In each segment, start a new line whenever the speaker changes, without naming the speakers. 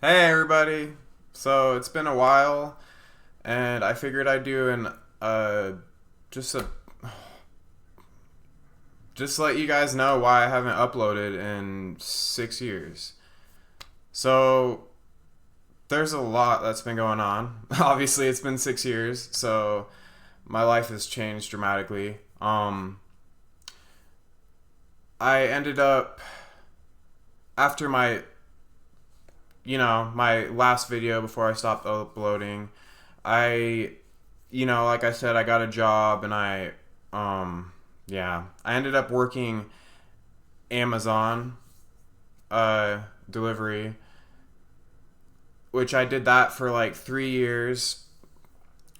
Hey everybody! So it's been a while, and I figured I'd do an just a just let you guys know why I haven't uploaded in 6 years. So there's a lot that's been going on. Obviously, it's been 6 years, so my life has changed dramatically. I ended up after my last video before I stopped uploading. I like I said, I got a job and I ended up working Amazon delivery, which I did that for like 3 years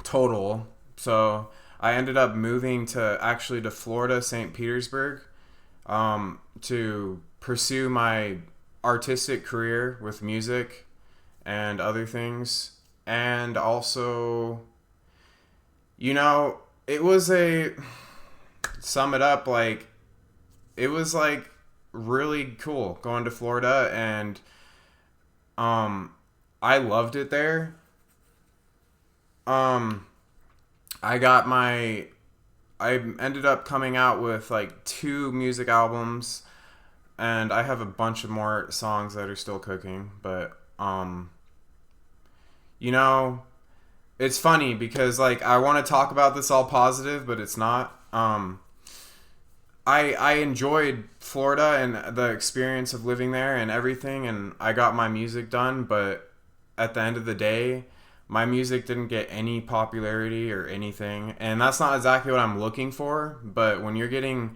total. So I ended up moving to Florida, St. Petersburg, to pursue my artistic career with music and other things. And also, it was a sum it up, like it was like really cool going to Florida, and um I loved it there. Um I got my I ended up coming out with like two music albums, and I have a bunch of more songs that are still cooking, but you know, it's funny because like I want to talk about this all positive, but it's not. I enjoyed Florida and the experience of living there and everything, and I got my music done, but at the end of the day, my music didn't get any popularity or anything, and that's not exactly what I'm looking for. But when you're getting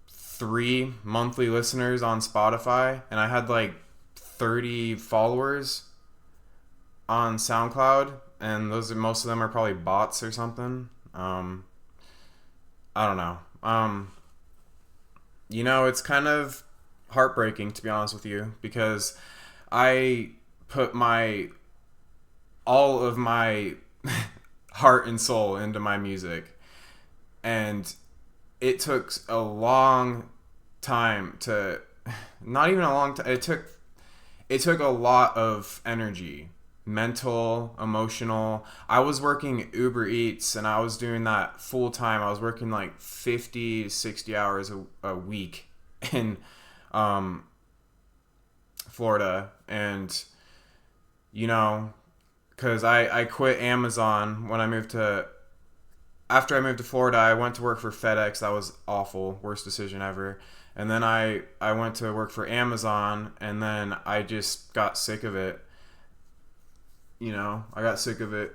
three monthly listeners on Spotify, and I had like 30 followers on SoundCloud, and most of them are probably bots or something. I don't know. It's kind of heartbreaking, to be honest with you, because I put my all of my heart and soul into my music, and it took a long time to not even a long time. It took a lot of energy, mental, emotional. I was working Uber Eats, and I was doing that full time. I was working like 50, 60 hours a week in um, Florida. And, you know, because I quit Amazon after I moved to Florida. I went to work for FedEx. That was awful. Worst decision ever. And then I went to work for Amazon, and then I just got sick of it. I got sick of it.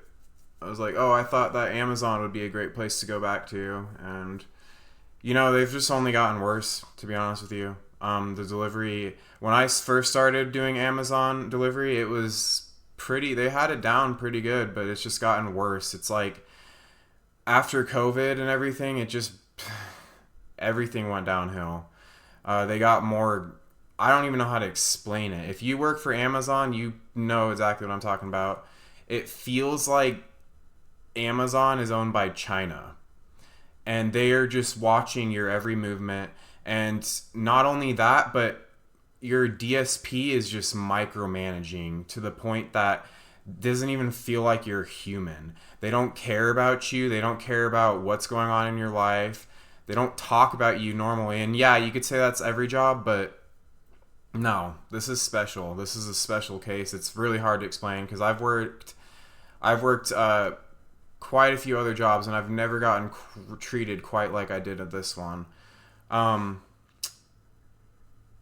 I was like, oh, I thought that Amazon would be a great place to go back to. And, they've just only gotten worse, to be honest with you. The delivery, when I first started doing Amazon delivery, it was they had it down pretty good, but it's just gotten worse. It's like after COVID and everything, everything went downhill. They got more. I don't even know how to explain it. If you work for Amazon, you know exactly what I'm talking about. It feels like Amazon is owned by China, and they are just watching your every movement. And not only that, but your DSP is just micromanaging to the point that doesn't even feel like you're human. They don't care about you. They don't care about what's going on in your life. They don't talk about you normally. And yeah, you could say that's every job, but no, this is special. This is a special case. It's really hard to explain because I've worked quite a few other jobs, and I've never gotten treated quite like I did at this one. Um,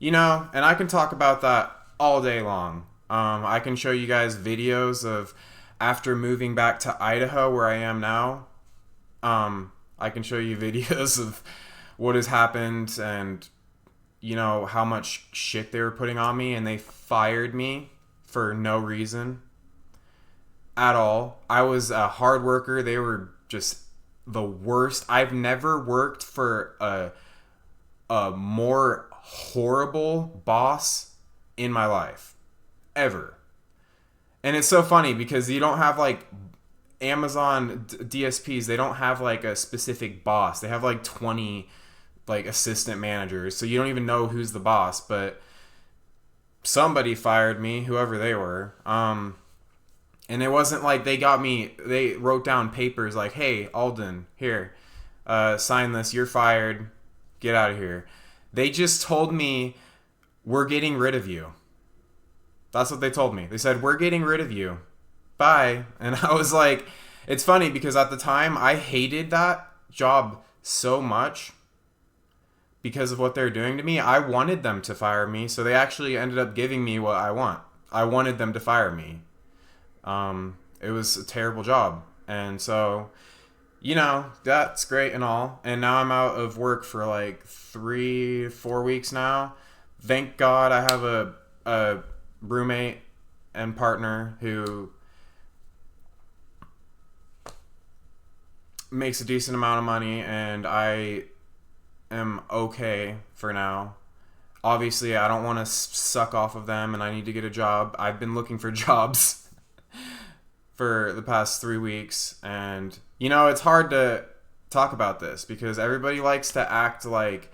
and I can talk about that all day long. I can show you guys videos of after moving back to Idaho, where I am now. I can show you videos of what has happened, and how much shit they were putting on me, and they fired me for no reason at all. I was a hard worker. They were just the worst. I've never worked for a more horrible boss in my life ever. And it's so funny because you don't have like Amazon DSPs, they don't have like a specific boss. They have like 20 like assistant managers, so you don't even know who's the boss. But somebody fired me, whoever they were. And it wasn't like they wrote down papers like, hey, Alden, here, sign this, you're fired, get out of here. They just told me, we're getting rid of you. That's what they told me. They said, we're getting rid of you. Bye. And I was like, it's funny because at the time I hated that job so much because of what they're doing to me. I wanted them to fire me, so they actually ended up giving me what I want. I wanted them to fire me. It was a terrible job. And so, that's great and all. And now I'm out of work for like 3-4 weeks now. Thank God I have a roommate and partner who makes a decent amount of money, and I am okay for now. Obviously, I don't want to suck off of them, and I need to get a job. I've been looking for jobs for the past 3 weeks, and it's hard to talk about this because everybody likes to act like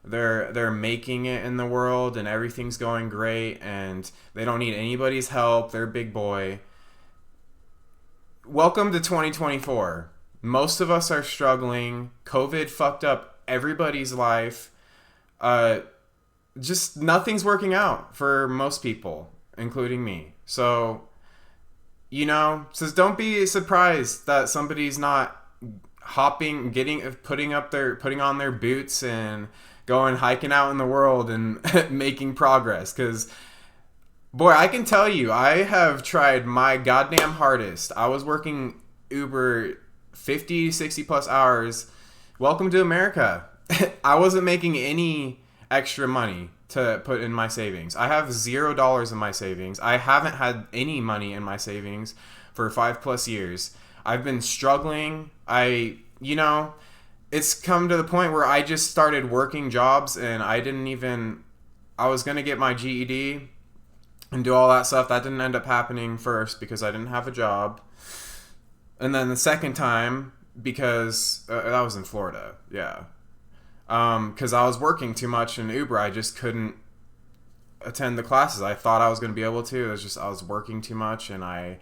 they're making it in the world and everything's going great and they don't need anybody's help. They're big boy. Welcome to 2024. Most of us are struggling. COVID fucked up everybody's life. Just nothing's working out for most people, including me. So, don't be surprised that somebody's not putting on their boots and going hiking out in the world and making progress. Because, boy, I can tell you, I have tried my goddamn hardest. I was working Uber 50, 60 plus hours. Welcome to America. I wasn't making any extra money to put in my savings. I have $0 in my savings. I haven't had any money in my savings for 5+ years. I've been struggling. It's come to the point where I just started working jobs and I was going to get my GED and do all that stuff. That didn't end up happening first because I didn't have a job. And then the second time, because that was in Florida. Yeah. Because I was working too much in Uber. I just couldn't attend the classes. I thought I was going to be able to. It was just I was working too much and I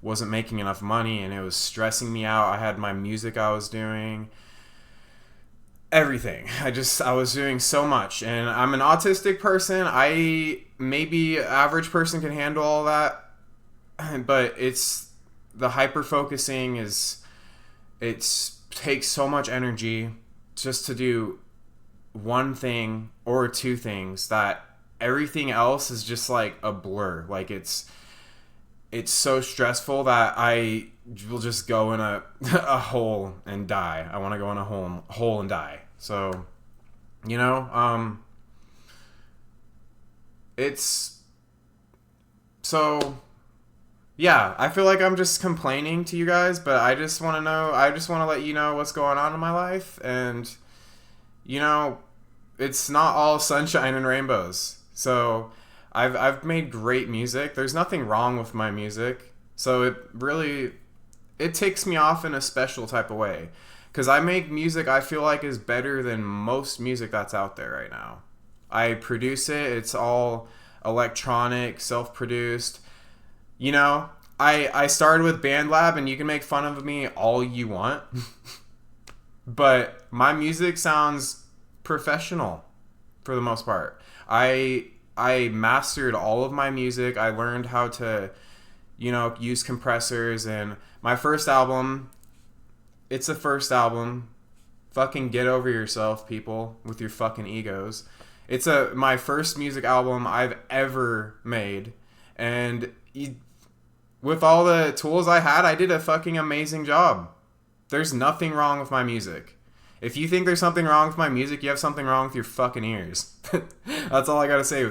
wasn't making enough money and it was stressing me out. I had my music I was doing. Everything. I was doing so much. And I'm an autistic person. Maybe average person can handle all that. But it's the hyper focusing it takes so much energy just to do one thing or two things that everything else is just like a blur. Like it's so stressful that I will just go in a hole and die. I want to go in a hole and die. So, it's so yeah, I feel like I'm just complaining to you guys, but I just want to let you know what's going on in my life. And, it's not all sunshine and rainbows. So I've made great music. There's nothing wrong with my music. So it takes me off in a special type of way. Because I make music I feel like is better than most music that's out there right now. I produce it. It's all electronic, self-produced. I started with BandLab, and you can make fun of me all you want. But my music sounds professional for the most part. I mastered all of my music. I learned how to, use compressors. And my first album, it's a first album. Fucking get over yourself, people, with your fucking egos. It's my first music album I've ever made. And with all the tools I had, I did a fucking amazing job. There's nothing wrong with my music. If you think there's something wrong with my music, you have something wrong with your fucking ears. That's all I gotta say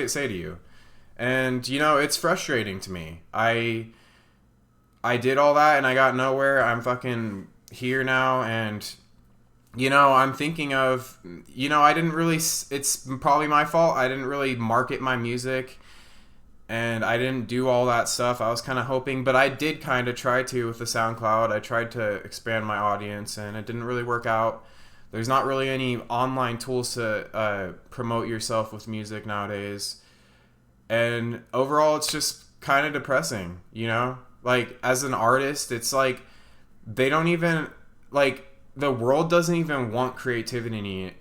say to you. And, it's frustrating to me. I did all that and I got nowhere. I'm fucking here now and, I'm thinking of, it's probably my fault. I didn't really market my music. And I didn't do all that stuff. I was kind of hoping, but I did kind of try to with the SoundCloud. I tried to expand my audience, and it didn't really work out. There's not really any online tools to promote yourself with music nowadays. And overall, it's just kind of depressing, you know? Like, as an artist, it's like they don't even, like, the world doesn't even want creativity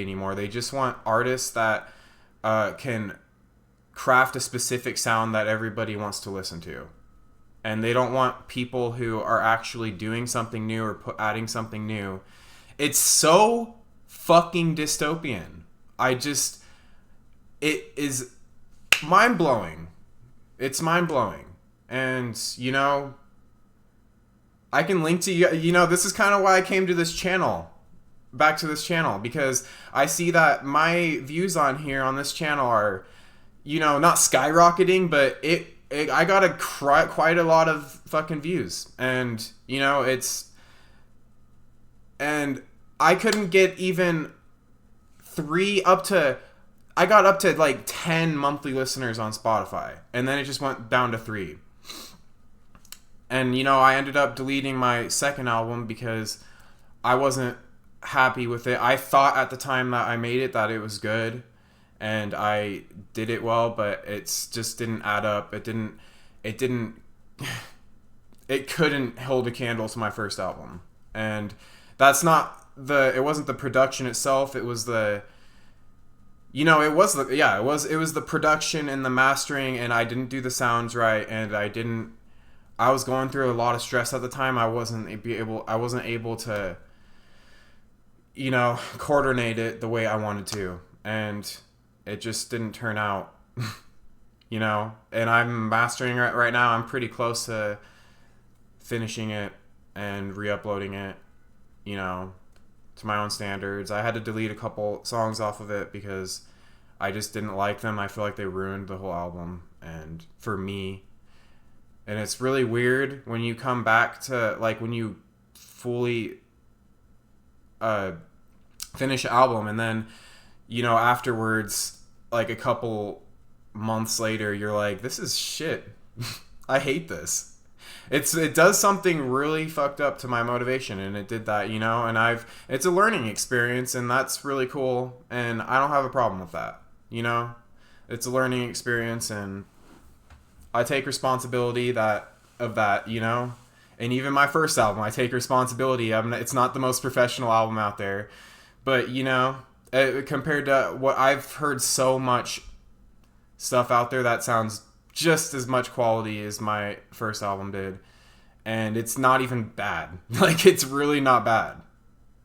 anymore. They just want artists that can craft a specific sound that everybody wants to listen to. And they don't want people who are actually doing something new or adding something new. It's so fucking dystopian. It is mind-blowing. It's mind-blowing. And, you know, I can link to you. You know, this is kind of why I came to this channel. Back to this channel. Because I see that my views on here on this channel are, you know, not skyrocketing, but I got quite a lot of fucking views. And, you know, and I couldn't get even I got up to like 10 monthly listeners on Spotify. And then it just went down to 3. And, you know, I ended up deleting my second album because I wasn't happy with it. I thought at the time that I made it that it was good. And I did it well, but it's just didn't add up. It couldn't hold a candle to my first album. And that's not it wasn't the production itself. It was the production and the mastering, and I didn't do the sounds right, and I was going through a lot of stress at the time. I wasn't able to, you know, coordinate it the way I wanted to. And it just didn't turn out, you know, and I'm mastering it right now. I'm pretty close to finishing it and re-uploading it, you know, to my own standards. I had to delete a couple songs off of it because I just didn't like them. I feel like they ruined the whole album, and for me. And it's really weird when you come back to, like, when you fully finish an album, and then, you know, afterwards, like a couple months later, you're like, this is shit. I hate this. It does something really fucked up to my motivation, and it did that, you know, and it's a learning experience, and that's really cool, and I don't have a problem with that, you know. It's a learning experience, and I take responsibility of that, you know. And even my first album, I take responsibility. It's not the most professional album out there, but, you know, compared to what I've heard, so much stuff out there that sounds just as much quality as my first album did, and it's not even bad. Like, it's really not bad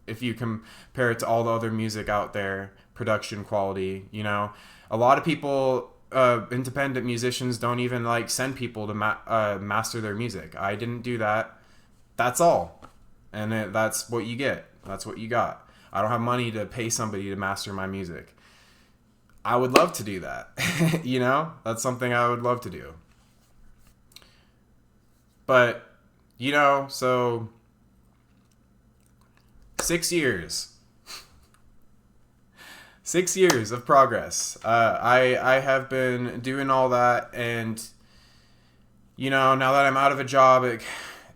if you compare it to all the other music out there, production quality, you know. A lot of people, independent musicians, don't even like send people to master their music. I didn't do that. That's all, and that's what you get. That's what you got. I don't have money to pay somebody to master my music. I would love to do that. You know, that's something I would love to do. But, you know, so 6 years. 6 years of progress. I have been doing all that, and, you know, now that I'm out of a job,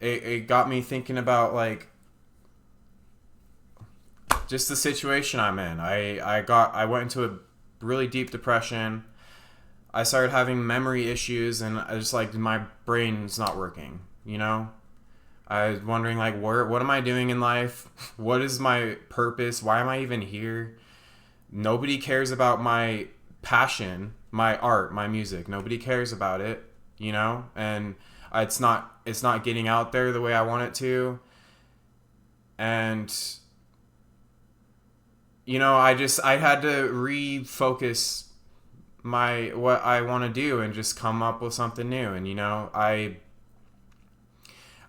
it got me thinking about, like, just the situation I'm in. I went into a really deep depression. I started having memory issues, and I just, like, my brain's not working, you know? I was wondering, like, what am I doing in life? What is my purpose? Why am I even here? Nobody cares about my passion, my art, my music. Nobody cares about it, you know? And it's not getting out there the way I want it to. And, you know, I had to refocus what I want to do and just come up with something new. And, you know, I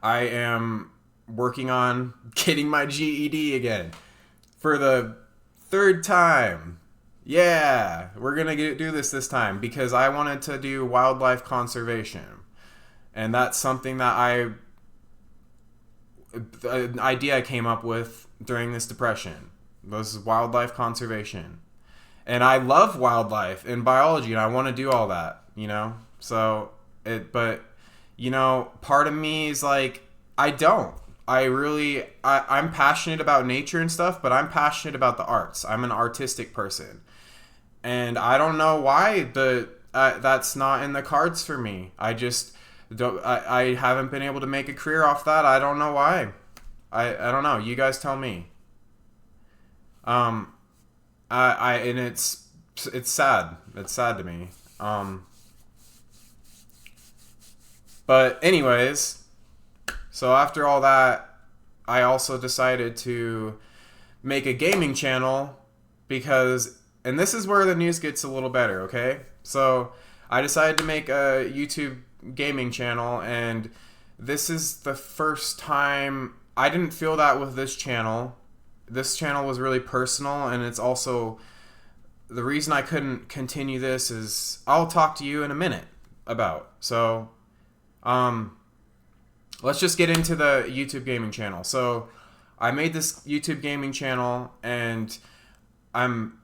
am working on getting my GED again for the 3rd time. Yeah, we're going to do this time because I wanted to do wildlife conservation. And that's something that an idea I came up with during this depression. Was wildlife conservation. And I love wildlife and biology, and I want to do all that, you know? But, you know, part of me is like, I'm passionate about nature and stuff, but I'm passionate about the arts. I'm an artistic person. And I don't know why that's not in the cards for me. I just don't. I haven't been able to make a career off that. I don't know why. I don't know. You guys tell me. Um, and it's sad. It's sad to me. But anyways, so after all that, I also decided to make a gaming channel because, and this is where the news gets a little better, okay? So I decided to make a YouTube gaming channel, and this is the first time I didn't feel that with this channel. This channel was really personal, and it's also the reason I couldn't continue this is I'll talk to you in a minute about. So, let's just get into the YouTube gaming channel. So, I made this YouTube gaming channel, and I'm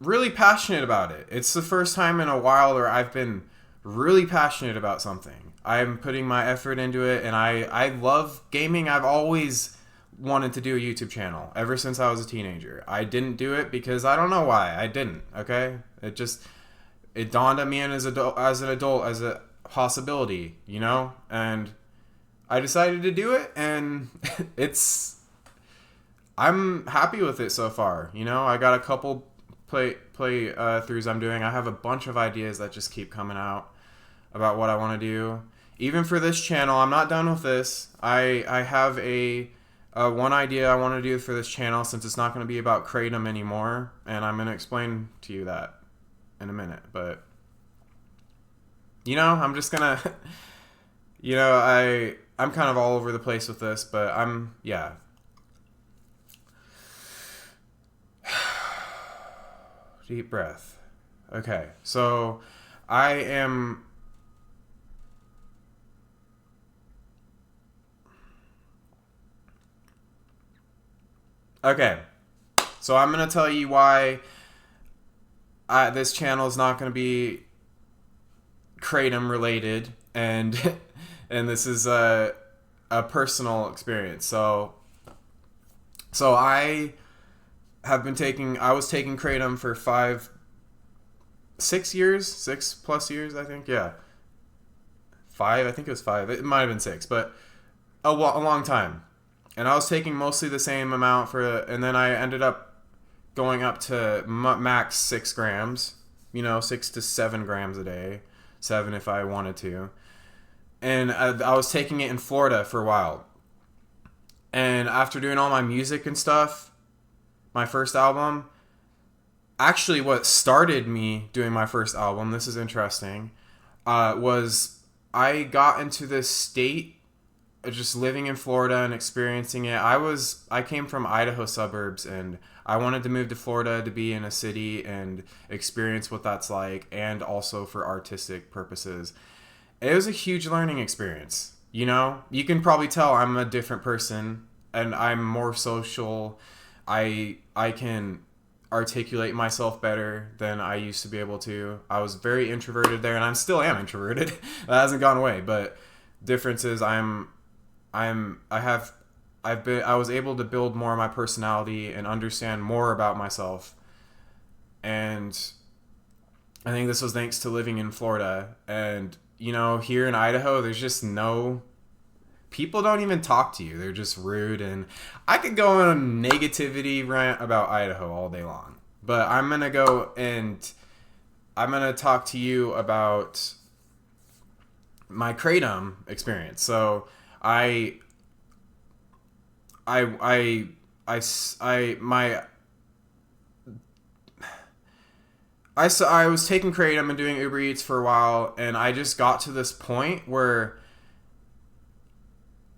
really passionate about it. It's the first time in a while where I've been really passionate about something. I'm putting my effort into it, and I love gaming. I've always wanted to do a YouTube channel ever since I was a teenager. I didn't do it because I don't know why. I didn't, okay? It dawned on me as an adult as a possibility, you know? And I decided to do it, and I'm happy with it so far. You know, I got a couple play throughs I'm doing. I have a bunch of ideas that just keep coming out about what I want to do. Even for this channel, I'm not done with this. I have a one idea I want to do for this channel, since it's not going to be about Kratom anymore, and I'm going to explain to you that in a minute. But you know, I'm just gonna you know, I'm kind of all over the place with this, but yeah. Deep breath. Okay, so I am... Okay, so I'm going to tell you why this channel is not going to be Kratom related, and and this is a personal experience. So I was taking Kratom for 6 years, 6+ years, I think. Yeah. 5, I think it was 5. It might have been 6, but a long time. And I was taking mostly the same amount and then I ended up going up to max 6 grams, 6 to 7 grams a day, 7 if I wanted to. And I was taking it in Florida for a while. And after doing all my music and stuff, my first album, actually what started me doing my first album, this is interesting, was I got into this state just living in Florida and experiencing it. I came from Idaho suburbs, and I wanted to move to Florida to be in a city and experience what that's like, and also for artistic purposes. It was a huge learning experience. You can probably tell I'm a different person, and I'm more social. I can articulate myself better than I used to be able to. I was very introverted there, and I still am introverted. That hasn't gone away, but difference is I was able to build more of my personality and understand more about myself. And I think this was thanks to living in Florida. And, here in Idaho, there's just people don't even talk to you. They're just rude. And I could go on a negativity rant about Idaho all day long. But I'm going to go and I'm going to talk to you about my Kratom experience. So I was taking Kratom and doing Uber Eats for a while, and I just got to this point where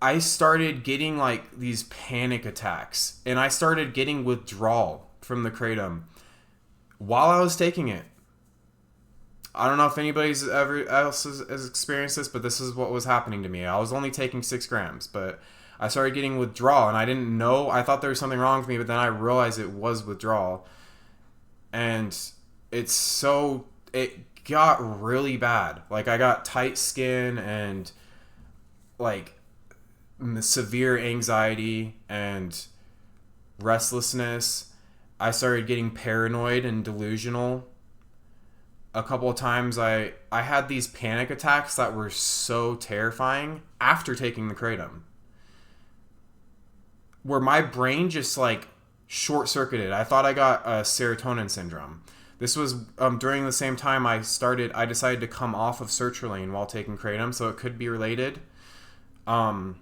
I started getting like these panic attacks, and I started getting withdrawal from the Kratom while I was taking it. I don't know if anybody's else has experienced this, but this is what was happening to me. I was only taking 6 grams, but I started getting withdrawal, and I didn't know. I thought there was something wrong with me, but then I realized it was withdrawal. And it got really bad. Like, I got tight skin and like severe anxiety and restlessness. I started getting paranoid and delusional. a couple of times I had these panic attacks that were so terrifying after taking the kratom, where my brain just like short circuited. I thought I got a serotonin syndrome. This was during the same time I decided to come off of sertraline while taking kratom, so it could be related. But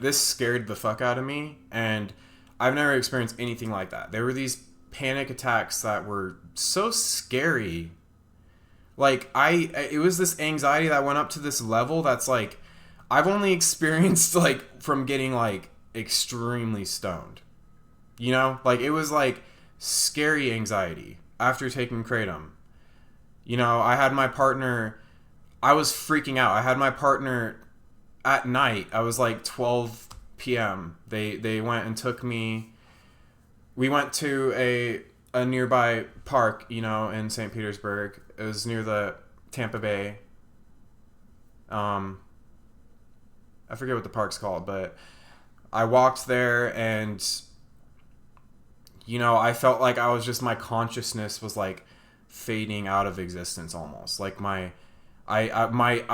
this scared the fuck out of me, and I've never experienced anything like that. There were these panic attacks that were so scary. Like, it was this anxiety that went up to this level that's like, I've only experienced like from getting like extremely stoned. You know? Like, it was like scary anxiety after taking kratom. You know, I had my partner, I was freaking out. I had my partner at night. I was like 12 p.m. They went and took me. We went to a nearby park, you know, in St. Petersburg. It was near the Tampa Bay. I forget what the park's called, but I walked there and, you know, I felt like I was just, my consciousness was like fading out of existence almost. Like I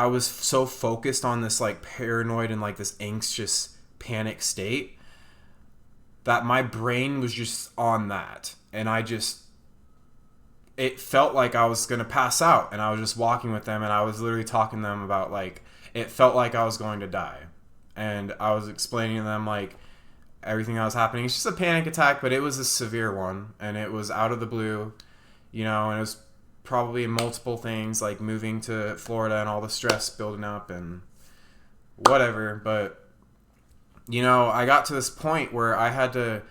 was so focused on this like paranoid and like this anxious panic state that my brain was just on that. And it felt like I was going to pass out, and I was just walking with them, and I was literally talking to them about like, it felt like I was going to die. And I was explaining to them like everything that was happening. It's just a panic attack, but it was a severe one, and it was out of the blue, you know, and it was probably multiple things like moving to Florida and all the stress building up and whatever. But, you know, I got to this point where I had to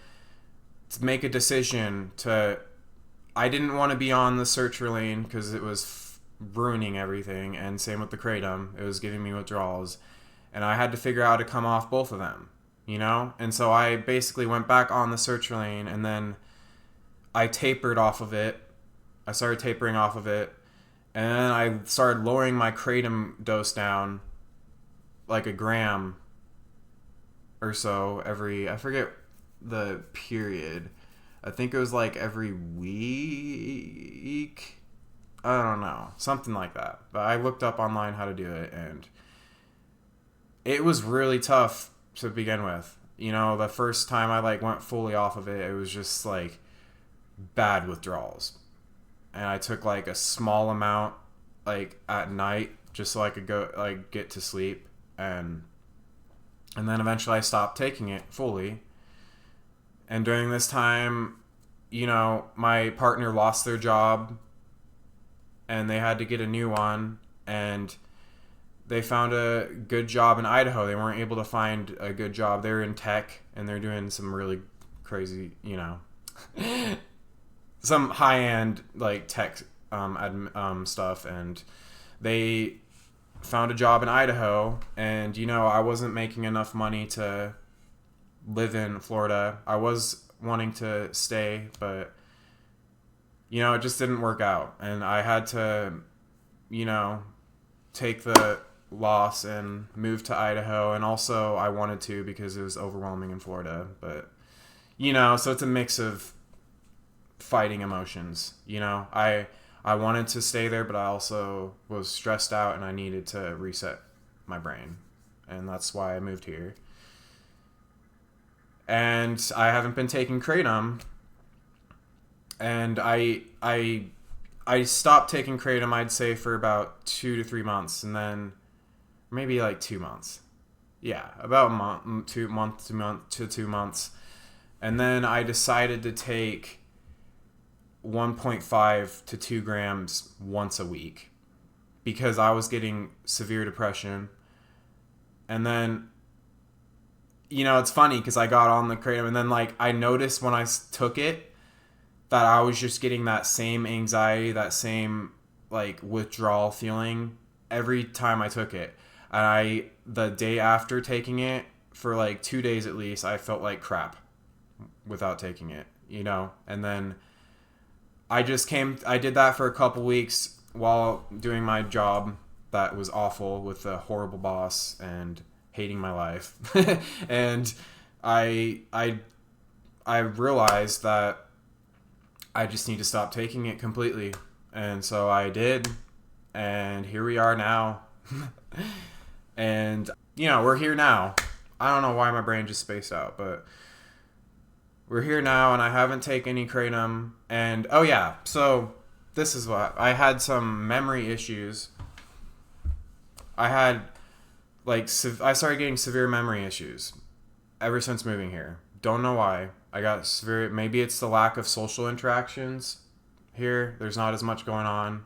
make a decision I didn't want to be on the sertraline because it was ruining everything, and same with the kratom. It was giving me withdrawals, and I had to figure out how to come off both of them, you know? And so I basically went back on the sertraline, and then I tapered off of it. I started tapering off of it, and then I started lowering my kratom dose down like a gram or so I forget the period. I think it was like every week. I don't know. Something like that. But I looked up online how to do it, and it was really tough to begin with. You know, the first time I like went fully off of it, it was just like bad withdrawals. And I took like a small amount like at night just so I could go like get to sleep, and then eventually I stopped taking it fully. And during this time, you know, my partner lost their job and they had to get a new one, and they found a good job in Idaho. They weren't able to find a good job. They're in tech, and they're doing some really crazy, you know, some high-end like tech stuff, and they found a job in Idaho. And, you know, I wasn't making enough money to live in Florida. I was wanting to stay, but, you know, it just didn't work out, and I had to, you know, take the loss and move to Idaho. And also I wanted to because it was overwhelming in Florida, but, you know, so it's a mix of fighting emotions. You know, I wanted to stay there, but I also was stressed out and I needed to reset my brain, and that's why I moved here. And I haven't been taking kratom, and I stopped taking kratom, I'd say, for about 2 to 3 months, and then maybe like 2 months. Yeah, about a month, 2 to 2 months. And then I decided to take 1.5 to 2 grams once a week because I was getting severe depression. And then, you know, it's funny because I got on the kratom, and then like I noticed when I took it that I was just getting that same anxiety, that same like withdrawal feeling every time I took it. And the day after taking it, for like 2 days at least, I felt like crap without taking it, you know? And then I did that for a couple weeks while doing my job that was awful with a horrible boss and hating my life. And I realized that I just need to stop taking it completely. And so I did, and here we are now. And, we're here now. I don't know why my brain just spaced out, but we're here now, and I haven't taken any kratom. And, oh yeah, so this is what, I had some memory issues. I had, I started getting severe memory issues ever since moving here. Don't know why. I got severe, maybe it's the lack of social interactions here. There's not as much going on.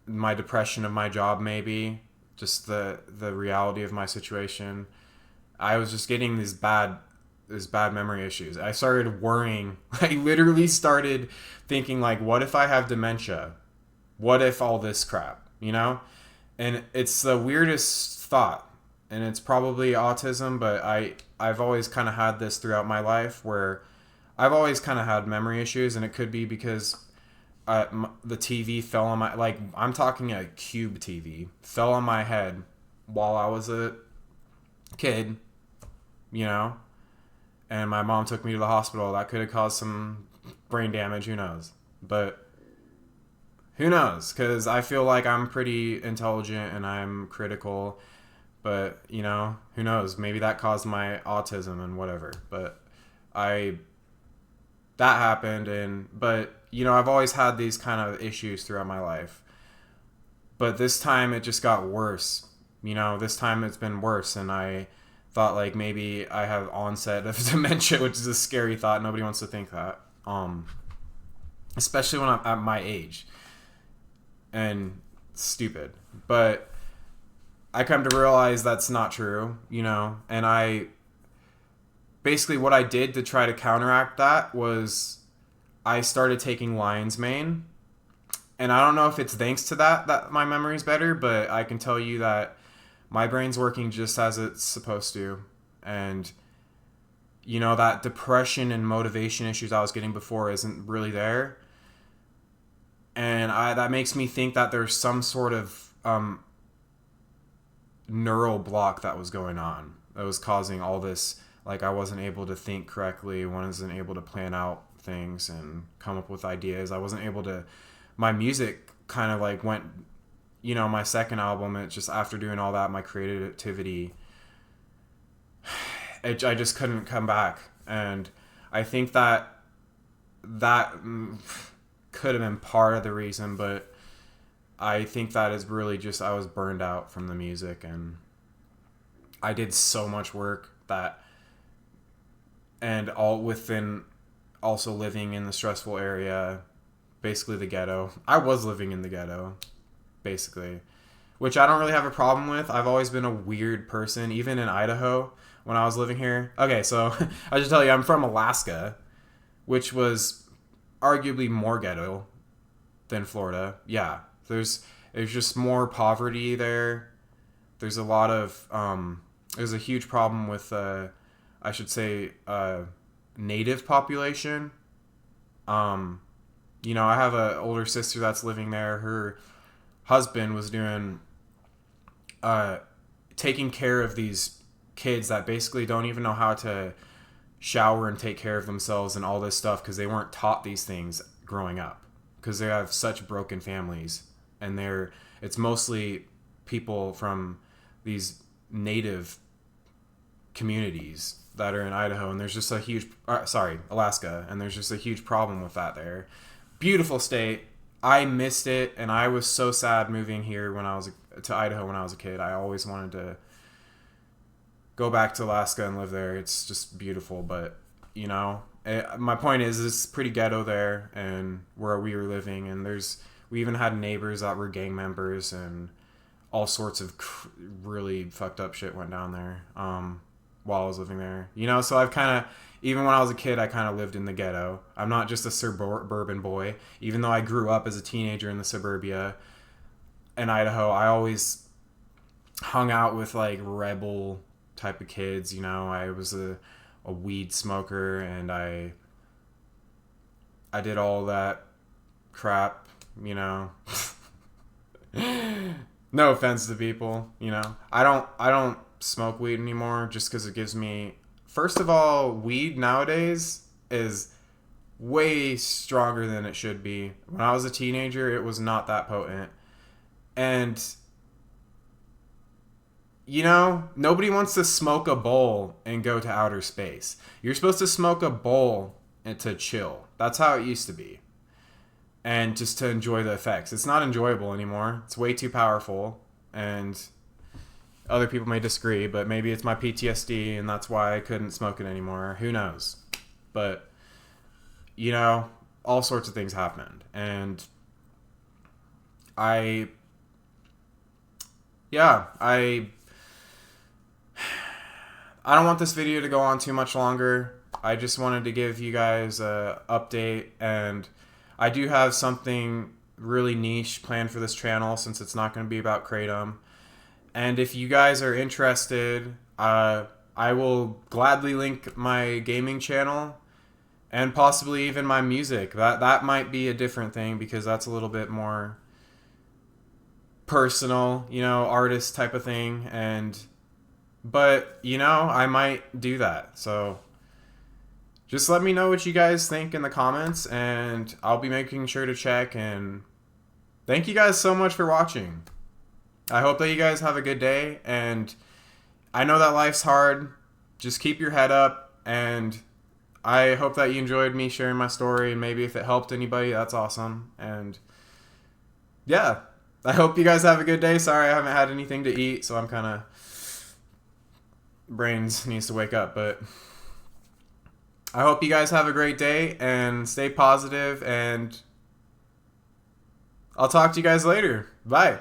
My depression of my job, maybe, just the reality of my situation. I was just getting these bad memory issues. I started worrying. I literally started thinking, like, what if I have dementia? What if all this crap, And it's the weirdest thought, and it's probably autism, but I've always kind of had this throughout my life where I've always kind of had memory issues, and it could be because the TV fell on my, I'm talking a cube TV, fell on my head while I was a kid, and my mom took me to the hospital. That could have caused some brain damage, who knows? But who knows? Because I feel like I'm pretty intelligent and I'm critical, but, who knows? Maybe that caused my autism and whatever, but that happened, but I've always had these kind of issues throughout my life. But this time it just got worse. This time it's been worse, and I thought like maybe I have onset of dementia, which is a scary thought. Nobody wants to think that. Especially when I'm at my age. And stupid. But I come to realize that's not true, and basically what I did to try to counteract that was I started taking lion's mane. And I don't know if it's thanks to that my memory's better, but I can tell you that my brain's working just as it's supposed to. And, that depression and motivation issues I was getting before isn't really there. And that makes me think that there's some sort of neural block that was going on that was causing all this. Like, I wasn't able to think correctly, wasn't able to plan out things and come up with ideas. I wasn't able to, my music kind of like went, my second album, it just, after doing all that, my creativity, I just couldn't come back. And I think that could have been part of the reason, but I think that is really just, I was burned out from the music, and I did so much work and all within also living in the stressful area, basically the ghetto. I was living in the ghetto, basically, which I don't really have a problem with. I've always been a weird person, even in Idaho when I was living here. Okay, so I should tell you, I'm from Alaska, which was arguably more ghetto than Florida. Yeah, there's just more poverty there. There's a lot of there's a huge problem with I should say native population. I have an older sister that's living there. Her husband was doing taking care of these kids that basically don't even know how to shower and take care of themselves and all this stuff because they weren't taught these things growing up, because they have such broken families, and it's mostly people from these native communities that are in Idaho, and there's just a huge Alaska, and there's just a huge problem with that there. Beautiful state. I missed it, and I was so sad moving here to Idaho when I was a kid. I always wanted to go back to Alaska and live there. It's just beautiful, but my point is it's pretty ghetto there, and where we were living, and we even had neighbors that were gang members, and all sorts of really fucked up shit went down there while I was living there. So I've kind of, even when I was a kid, I kind of lived in the ghetto. I'm not just a suburban boy. Even though I grew up as a teenager in the suburbia in Idaho, I always hung out with like rebel type of kids. I was a weed smoker, and I did all that crap, No offense to people, I don't smoke weed anymore just because it gives me, first of all, weed nowadays is way stronger than it should be. When I was a teenager, it was not that potent. And, you know, nobody wants to smoke a bowl and go to outer space. You're supposed to smoke a bowl and to chill. That's how it used to be. And just to enjoy the effects. It's not enjoyable anymore. It's way too powerful. And other people may disagree, but maybe it's my PTSD and that's why I couldn't smoke it anymore. Who knows? But, you know, all sorts of things happened. And I don't want this video to go on too much longer. I just wanted to give you guys a update, and I do have something really niche planned for this channel since it's not going to be about Kratom. And if you guys are interested, I will gladly link my gaming channel and possibly even my music. That might be a different thing because that's a little bit more personal, you know, artist type of thing. But, you know, I might do that. So just let me know what you guys think in the comments, and I'll be making sure to check. And thank you guys so much for watching. I hope that you guys have a good day, and I know that life's hard. Just keep your head up, and I hope that you enjoyed me sharing my story, and maybe if it helped anybody, that's awesome. And yeah, I hope you guys have a good day. Sorry I haven't had anything to eat, so I'm kind of... brains needs to wake up, but I hope you guys have a great day and stay positive, and I'll talk to you guys later. Bye.